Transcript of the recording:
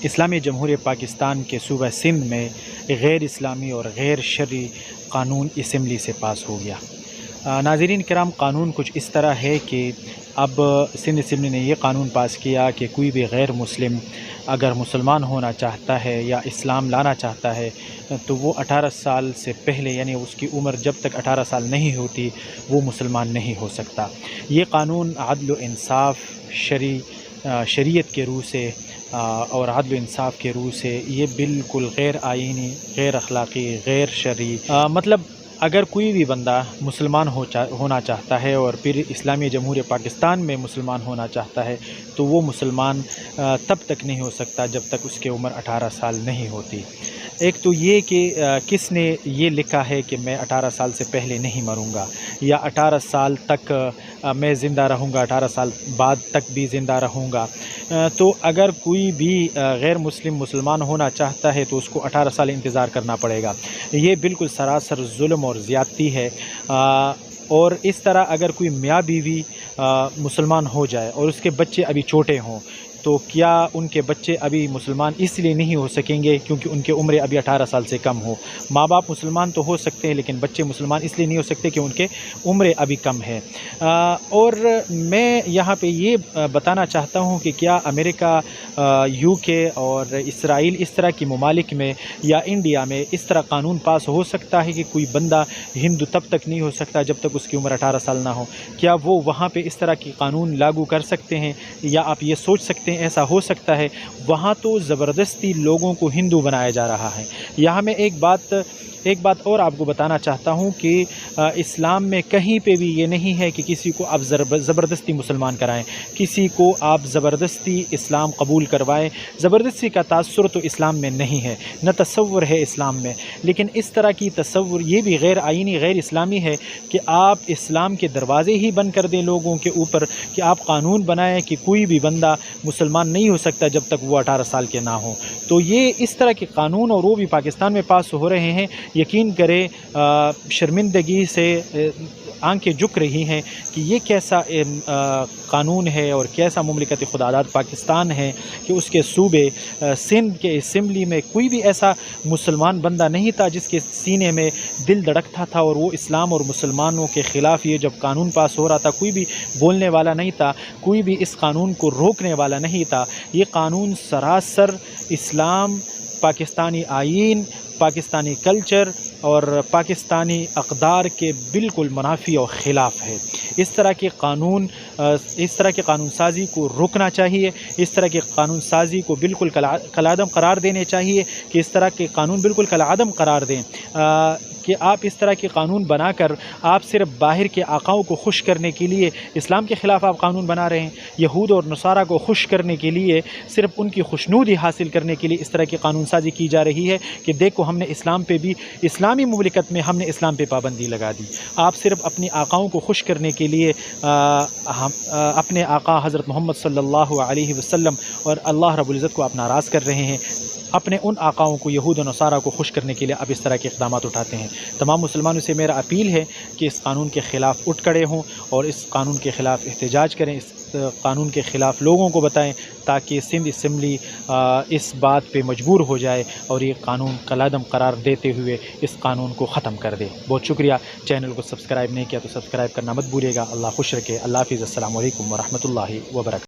اسلامی جمہوریہ پاکستان کے صوبہ سندھ میں غیر اسلامی اور غیر شرعی قانون اسمبلی سے پاس ہو گیا۔ ناظرین کرام، قانون کچھ اس طرح ہے کہ اب سندھ اسمبلی نے یہ قانون پاس کیا کہ کوئی بھی غیر مسلم اگر مسلمان ہونا چاہتا ہے یا اسلام لانا چاہتا ہے تو وہ 18 سال سے پہلے، یعنی اس کی عمر جب تک 18 سال نہیں ہوتی وہ مسلمان نہیں ہو سکتا۔ یہ قانون عدل و انصاف، شریعت کے روح سے اور عدل و انصاف کے روح سے یہ بالکل غیر آئینی، غیر اخلاقی، غیر شرعی، مطلب اگر کوئی بھی بندہ مسلمان ہونا چاہتا ہے اور پھر اسلامی جمہوریہ پاکستان میں مسلمان ہونا چاہتا ہے تو وہ مسلمان تب تک نہیں ہو سکتا جب تک اس کی عمر 18 سال نہیں ہوتی۔ ایک تو یہ کہ کس نے یہ لکھا ہے کہ میں 18 سال سے پہلے نہیں مروں گا یا 18 سال تک میں زندہ رہوں گا، 18 سال بعد تک بھی زندہ رہوں گا۔ تو اگر کوئی بھی غیر مسلم مسلمان ہونا چاہتا ہے تو اس کو 18 سال انتظار کرنا پڑے گا۔ یہ بالکل سراسر ظلم اور زیادتی ہے۔ اور اس طرح اگر کوئی میاں بیوی مسلمان ہو جائے اور اس کے بچے ابھی چھوٹے ہوں تو کیا ان کے بچے ابھی مسلمان اس لیے نہیں ہو سکیں گے کیونکہ ان کی عمریں ابھی 18 سال سے کم ہو؟ ماں باپ مسلمان تو ہو سکتے ہیں لیکن بچے مسلمان اس لیے نہیں ہو سکتے کہ ان کے عمریں ابھی کم ہیں۔ اور میں یہاں پہ یہ بتانا چاہتا ہوں کہ کیا امریکہ، UK اور اسرائیل اس طرح کی ممالک میں یا انڈیا میں اس طرح قانون پاس ہو سکتا ہے کہ کوئی بندہ ہندو تب تک نہیں ہو سکتا جب تک اس کی عمر 18 سال نہ ہو؟ کیا وہ وہاں پہ اس طرح کی قانون لاگو کر سکتے ہیں؟ یا آپ یہ سوچ سکتے ہیں ایسا ہو سکتا ہے؟ وہاں تو زبردستی لوگوں کو ہندو بنایا جا رہا ہے۔ یہاں میں ایک بات اور آپ کو بتانا چاہتا ہوں کہ اسلام میں کہیں پہ بھی یہ نہیں ہے کہ کسی کو آپ زبردستی مسلمان کرائیں، کسی کو آپ زبردستی اسلام قبول کروائیں۔ زبردستی کا تاثر تو اسلام میں نہیں ہے، نہ تصور ہے اسلام میں۔ لیکن اس طرح کی تصور یہ بھی غیر آئینی، غیر اسلامی ہے کہ آپ اسلام کے دروازے ہی بند کر دیں لوگوں کے اوپر، کہ آپ قانون بنائیں کہ کوئی بھی بندہ مسلمان نہیں ہو سکتا جب تک وہ 18 سال کے نہ ہوں۔ تو یہ اس طرح کے قانون اور وہ بھی پاکستان میں پاس ہو رہے ہیں، یقین کرے شرمندگی سے آنکھیں جھک رہی ہیں کہ یہ کیسا قانون ہے اور کیسا مملکت خداداد پاکستان ہے کہ اس کے صوبے سندھ کے اسمبلی میں کوئی بھی ایسا مسلمان بندہ نہیں تھا جس کے سینے میں دل دھڑکتا تھا اور وہ اسلام اور مسلمانوں کے خلاف یہ جب قانون پاس ہو رہا تھا کوئی بھی بولنے والا نہیں تھا، کوئی بھی اس قانون کو روکنے والا نہیں تھا۔ یہ قانون سراسر اسلام، پاکستانی آئین، پاکستانی کلچر اور پاکستانی اقدار کے بالکل منافی اور خلاف ہے۔ اس طرح کے قانون سازی کو روکنا چاہیے، اس طرح کے قانون سازی کو بالکل کالعدم قرار دینے چاہیے، کہ اس طرح کے قانون بالکل کالعدم قرار دیں، کہ آپ اس طرح کے قانون بنا کر آپ صرف باہر کے آقاؤں کو خوش کرنے کے لیے اسلام کے خلاف آپ قانون بنا رہے ہیں، یہود اور نصارہ کو خوش کرنے کے لیے، صرف ان کی خوشنودی حاصل کرنے کے لیے اس طرح کی قانون سازی کی جا رہی ہے کہ دیکھو ہم نے اسلام پہ بھی، اسلامی مملکت میں ہم نے اسلام پہ پابندی لگا دی۔ آپ صرف اپنی آقاؤں کو خوش کرنے کے لیے اپنے آقا حضرت محمد صلی اللہ علیہ وسلم اور اللہ رب العزت کو آپ ناراض کر رہے ہیں، اپنے ان آقاؤں کو، یہود و نصارہ کو خوش کرنے کے لیے آپ اس طرح کے اقدامات اٹھاتے ہیں۔ تمام مسلمانوں سے میرا اپیل ہے کہ اس قانون کے خلاف اٹھ کھڑے ہوں اور اس قانون کے خلاف احتجاج کریں، اس قانون کے خلاف لوگوں کو بتائیں تاکہ سندھ اسمبلی اس بات پہ مجبور ہو جائے اور یہ قانون کالعدم قرار دیتے ہوئے اس قانون کو ختم کر دے۔ بہت شکریہ۔ چینل کو سبسکرائب نہیں کیا تو سبسکرائب کرنا مت بھولیے گا۔ اللہ خوش رکھے۔ اللہ حافظ۔ السلام علیکم ورحمۃ اللہ وبرکاتہ۔